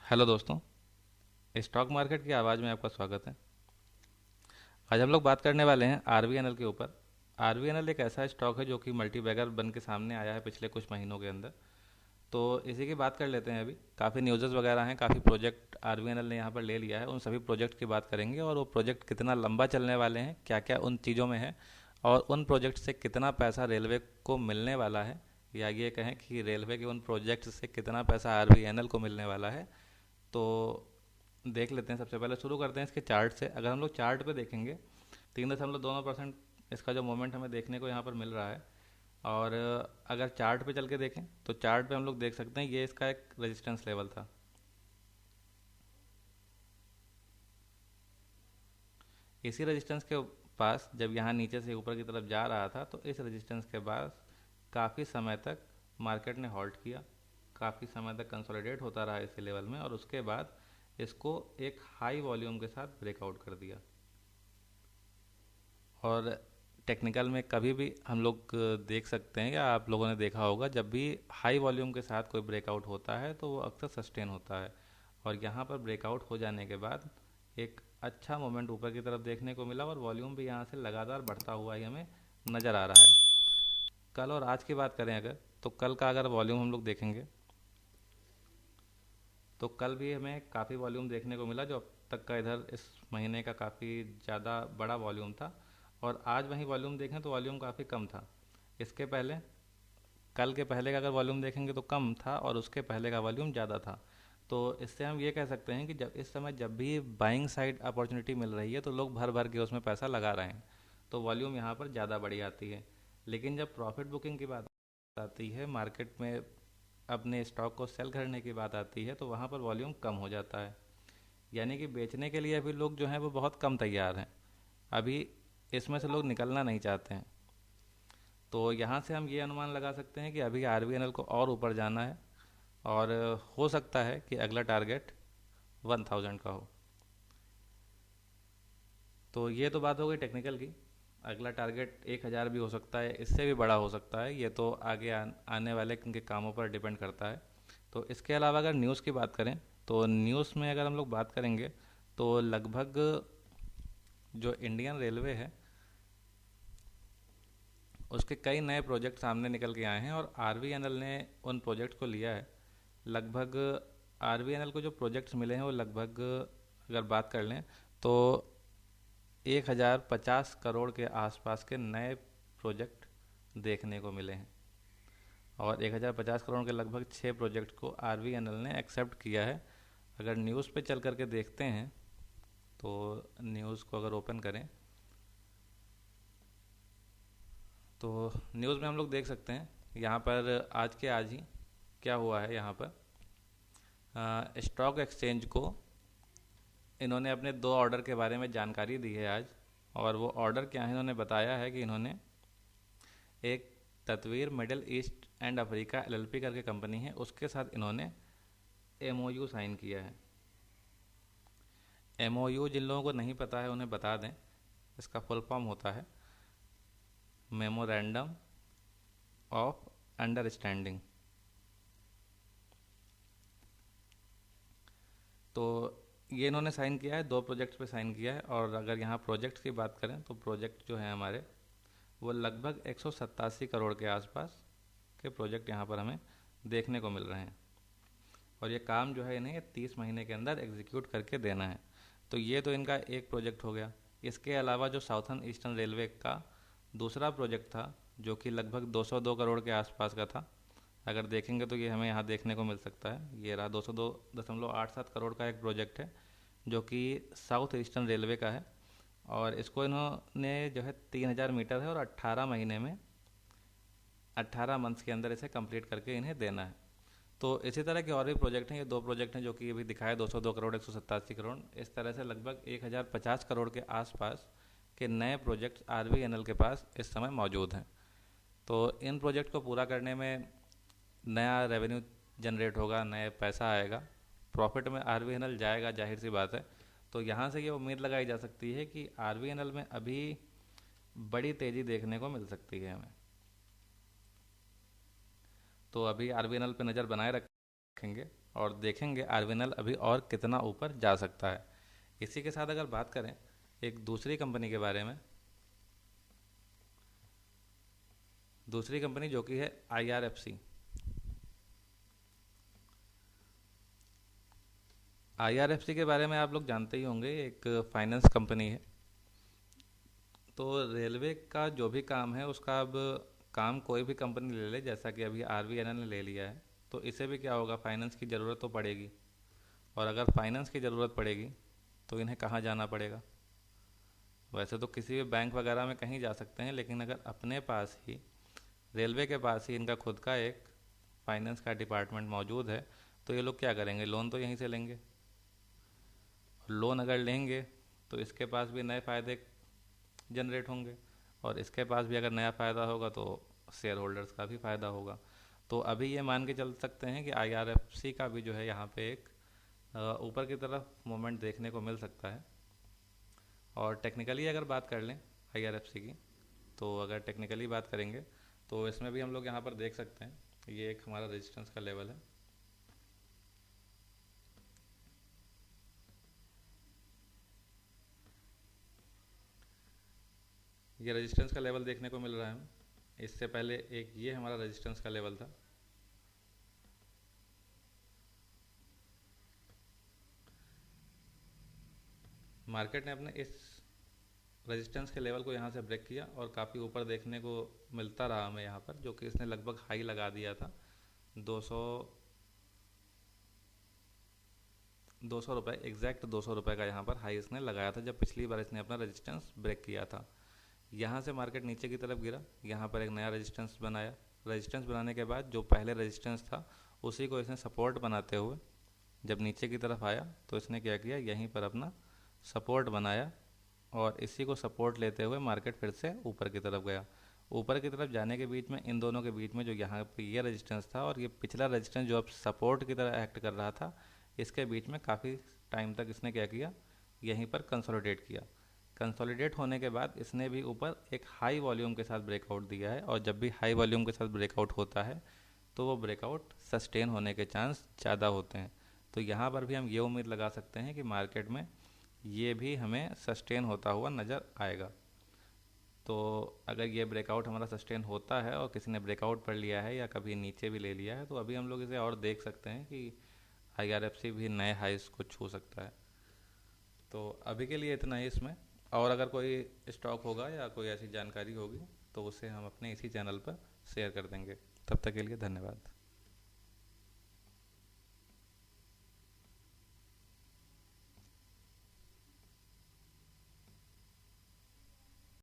Hello दोस्तों। Stock market की आवाज़ में आपका स्वागत है। आज हम लोग बात करने वाले हैं आरवीएनएल के ऊपर। आरवीएनएल एक ऐसा स्टॉक है जो कि मल्टी बैगर बन के सामने आया है पिछले कुछ महीनों के अंदर। तो इसी की बात कर लेते हैं। अभी काफ़ी न्यूज़ेस वगैरह हैं, काफ़ी प्रोजेक्ट आरवीएनएल ने यहाँ पर ले लिया है। उन सभी प्रोजेक्ट की बात करेंगे और वो प्रोजेक्ट कितना लंबा चलने वाले हैं, क्या क्या उन चीज़ों में है, और उन प्रोजेक्ट से कितना पैसा रेलवे को मिलने वाला है, या ये कहें कि रेलवे के उन प्रोजेक्ट से कितना पैसा आरवीएनएल को मिलने वाला है। तो देख लेते हैं। सबसे पहले शुरू करते हैं इसके चार्ट से। अगर हम लोग चार्ट पे देखेंगे, 3.2% इसका जो मोमेंट हमें देखने को यहाँ पर मिल रहा है। और अगर चार्ट पे चल के देखें तो चार्ट पे हम लोग देख सकते हैं ये इसका एक रेजिस्टेंस लेवल था। इसी रेजिस्टेंस के पास जब यहाँ नीचे से ऊपर की तरफ जा रहा था तो इस रेजिस्टेंस के बाद काफ़ी समय तक मार्केट ने हॉल्ट किया, काफ़ी समय तक कंसोलिडेट होता रहा इसी लेवल में, और उसके बाद इसको एक हाई वॉल्यूम के साथ ब्रेकआउट कर दिया। और टेक्निकल में कभी भी हम लोग देख सकते हैं, या आप लोगों ने देखा होगा, जब भी हाई वॉल्यूम के साथ कोई ब्रेकआउट होता है तो वो अक्सर सस्टेन होता है। और यहाँ पर ब्रेकआउट हो जाने के बाद एक अच्छा मोमेंट ऊपर की तरफ देखने को मिला, और वॉल्यूम भी यहाँ से लगातार बढ़ता हुआ ही हमें नज़र आ रहा है। कल और आज की बात करें अगर, तो कल का अगर वॉल्यूम हम लोग देखेंगे तो कल भी हमें काफ़ी वॉल्यूम देखने को मिला, जो अब तक का इधर इस महीने का काफ़ी ज़्यादा बड़ा वॉल्यूम था। और आज वहीं वॉल्यूम देखें तो वॉल्यूम काफ़ी कम था। इसके पहले, कल के पहले का अगर वॉल्यूम देखेंगे तो कम था, और उसके पहले का वॉल्यूम ज़्यादा था। तो इससे हम ये कह सकते हैं कि जब इस समय जब भी बाइंग साइड अपॉर्चुनिटी मिल रही है तो लोग भर भर के उसमें पैसा लगा रहे हैं, तो वॉल्यूम यहाँ पर ज़्यादा बड़ी आती है। लेकिन जब प्रॉफिट बुकिंग की बात आती है, मार्केट में अपने स्टॉक को सेल करने की बात आती है, तो वहाँ पर वॉल्यूम कम हो जाता है। यानी कि बेचने के लिए अभी लोग जो हैं वो बहुत कम तैयार हैं। अभी इसमें से लोग निकलना नहीं चाहते हैं। तो यहाँ से हम ये अनुमान लगा सकते हैं कि अभी आरबीएनएल को और ऊपर जाना है, और हो सकता है कि अगला टारगेट 1000 का हो। तो ये तो बात हो गई टेक्निकल की। अगला टारगेट 1000 भी हो सकता है, इससे भी बड़ा हो सकता है। ये तो आगे आने वाले के कामों पर डिपेंड करता है। तो इसके अलावा अगर न्यूज़ की बात करें, तो न्यूज़ में अगर हम लोग बात करेंगे तो लगभग जो इंडियन रेलवे है उसके कई नए प्रोजेक्ट सामने निकल के आए हैं, और आरवीएनएल ने उन प्रोजेक्ट को लिया है। लगभग आरवीएनएल को जो प्रोजेक्ट्स मिले हैं वो लगभग, अगर बात कर लें तो 1050 करोड़ के आसपास के नए प्रोजेक्ट देखने को मिले हैं। और 1050 करोड़ के लगभग 6 प्रोजेक्ट को आरवीएनएल ने एक्सेप्ट किया है। अगर न्यूज़ पे चल करके देखते हैं तो न्यूज़ को अगर ओपन करें तो न्यूज़ में हम लोग देख सकते हैं यहाँ पर आज के आज ही क्या हुआ है। यहाँ पर स्टॉक एक्सचेंज को इन्होंने अपने 2 ऑर्डर के बारे में जानकारी दी है आज। और वो ऑर्डर क्या है, इन्होंने बताया है कि इन्होंने एक तत्वीर Middle East and Africa LLP करके कंपनी है, उसके साथ इन्होंने एमओयू साइन किया है। एमओयू जिन लोगों को नहीं पता है उन्हें बता दें, इसका फुल फॉर्म होता है मेमोरेंडम ऑफ अंडरस्टैंडिंग। तो ये इन्होंने साइन किया है, 2 प्रोजेक्ट्स पे साइन किया है। और अगर यहाँ प्रोजेक्ट्स की बात करें तो प्रोजेक्ट जो है हमारे, वो लगभग 187 करोड़ के आसपास के प्रोजेक्ट यहाँ पर हमें देखने को मिल रहे हैं। और ये काम जो है इन्हें 30 महीने के अंदर एग्जीक्यूट करके देना है। तो ये तो इनका एक प्रोजेक्ट हो गया। इसके अलावा जो साउथर्न ईस्टर्न रेलवे का दूसरा प्रोजेक्ट था, जो कि लगभग 202 करोड़ के आसपास का था, अगर देखेंगे तो ये हमें यहाँ देखने को मिल सकता है। ये रहा 202.87 करोड़ का एक प्रोजेक्ट है, जो कि साउथ ईस्टर्न रेलवे का है। और इसको इन्होंने जो है 3000 मीटर है, और 18 महीने में, 18 मंथ्स के अंदर इसे कंप्लीट करके इन्हें देना है। तो इसी तरह के और भी प्रोजेक्ट हैं। ये 2 प्रोजेक्ट हैं जो कि अभी दिखाए, 202 करोड़, 187 करोड़। इस तरह से लगभग 1050 करोड़ के आसपास के नए प्रोजेक्ट्स आरबीएनएल के पास इस समय मौजूद हैं। तो इन प्रोजेक्ट को पूरा करने में नया रेवेन्यू जनरेट होगा, नया पैसा आएगा, प्रॉफिट में आरबीएनएल जाएगा, जाहिर सी बात है। तो यहाँ से ये उम्मीद लगाई जा सकती है कि आरबीएनएल में अभी बड़ी तेज़ी देखने को मिल सकती है हमें। तो अभी आरबीएनएल पे नज़र बनाए रखेंगे। और देखेंगे आरवीएनएल अभी और कितना ऊपर जा सकता है। इसी के साथ अगर बात करें एक दूसरी कंपनी के बारे में, दूसरी कंपनी जो कि है आईआरएफसी। आईआरएफसी के बारे में आप लोग जानते ही होंगे, एक फाइनेंस कंपनी है। तो रेलवे का जो भी काम है उसका अब काम कोई भी कंपनी ले ले, जैसा कि अभी आरवीएनएल ने ले लिया है, तो इसे भी क्या होगा, फाइनेंस की ज़रूरत तो पड़ेगी। और अगर फाइनेंस की ज़रूरत पड़ेगी तो इन्हें कहाँ जाना पड़ेगा? वैसे तो किसी भी बैंक वगैरह में कहीं जा सकते हैं, लेकिन अगर अपने पास ही रेलवे के पास ही इनका खुद का एक फाइनेंस का डिपार्टमेंट मौजूद है, तो ये लोग क्या करेंगे, लोन तो यहीं से लेंगे। लोन अगर लेंगे तो इसके पास भी नए फ़ायदे जनरेट होंगे, और इसके पास भी अगर नया फ़ायदा होगा तो शेयर होल्डर्स का भी फ़ायदा होगा। तो अभी ये मान के चल सकते हैं कि आईआरएफसी का भी जो है यहाँ पे एक ऊपर की तरफ मोमेंट देखने को मिल सकता है। और टेक्निकली अगर बात कर लें आईआरएफसी की, तो अगर टेक्निकली बात करेंगे तो इसमें भी हम लोग यहाँ पर देख सकते हैं, ये एक हमारा रेजिस्टेंस का लेवल है। ये रेजिस्टेंस का लेवल देखने को मिल रहा है। इससे पहले एक ये हमारा रेजिस्टेंस का लेवल था। मार्केट ने अपने इस रेजिस्टेंस के लेवल को यहाँ से ब्रेक किया और काफ़ी ऊपर देखने को मिलता रहा हमें यहाँ पर, जो कि इसने लगभग हाई लगा दिया था 200 रुपये, एग्जैक्ट 200 रुपये का यहाँ पर हाई इसने लगाया था जब पिछली बार इसने अपना रेजिस्टेंस ब्रेक किया था। यहाँ से मार्केट नीचे की तरफ गिरा, यहाँ पर एक नया रेजिस्टेंस बनाया। रेजिस्टेंस बनाने के बाद जो पहले रेजिस्टेंस था उसी को इसने सपोर्ट बनाते हुए जब नीचे की तरफ आया तो इसने क्या किया, यहीं पर अपना सपोर्ट बनाया और इसी को सपोर्ट लेते हुए मार्केट फिर से ऊपर की तरफ गया। ऊपर की तरफ जाने के बीच में इन दोनों के बीच में जो यहाँ पे ये रेजिस्टेंस था और ये पिछला रेजिस्टेंस जो अब सपोर्ट की तरह एक्ट कर रहा था, इसके बीच में काफ़ी टाइम तक इसने क्या किया, यहीं पर कंसोलिडेट किया। कंसोलिडेट होने के बाद इसने भी ऊपर एक हाई वॉल्यूम के साथ ब्रेकआउट दिया है, और जब भी हाई वॉल्यूम के साथ ब्रेकआउट होता है तो वो ब्रेकआउट सस्टेन होने के चांस ज़्यादा होते हैं। तो यहाँ पर भी हम ये उम्मीद लगा सकते हैं कि मार्केट में ये भी हमें सस्टेन होता हुआ नज़र आएगा। तो अगर ये ब्रेकआउट हमारा सस्टेन होता है और किसी ने ब्रेकआउट पढ़ लिया है या कभी नीचे भी ले लिया है, तो अभी हम लोग इसे और देख सकते हैं कि आईआरएफसी भी नए हाइस को छू सकता है। तो अभी के लिए इतना ही इसमें, और अगर कोई स्टॉक होगा या कोई ऐसी जानकारी होगी तो उसे हम अपने इसी चैनल पर शेयर कर देंगे। तब तक के लिए धन्यवाद।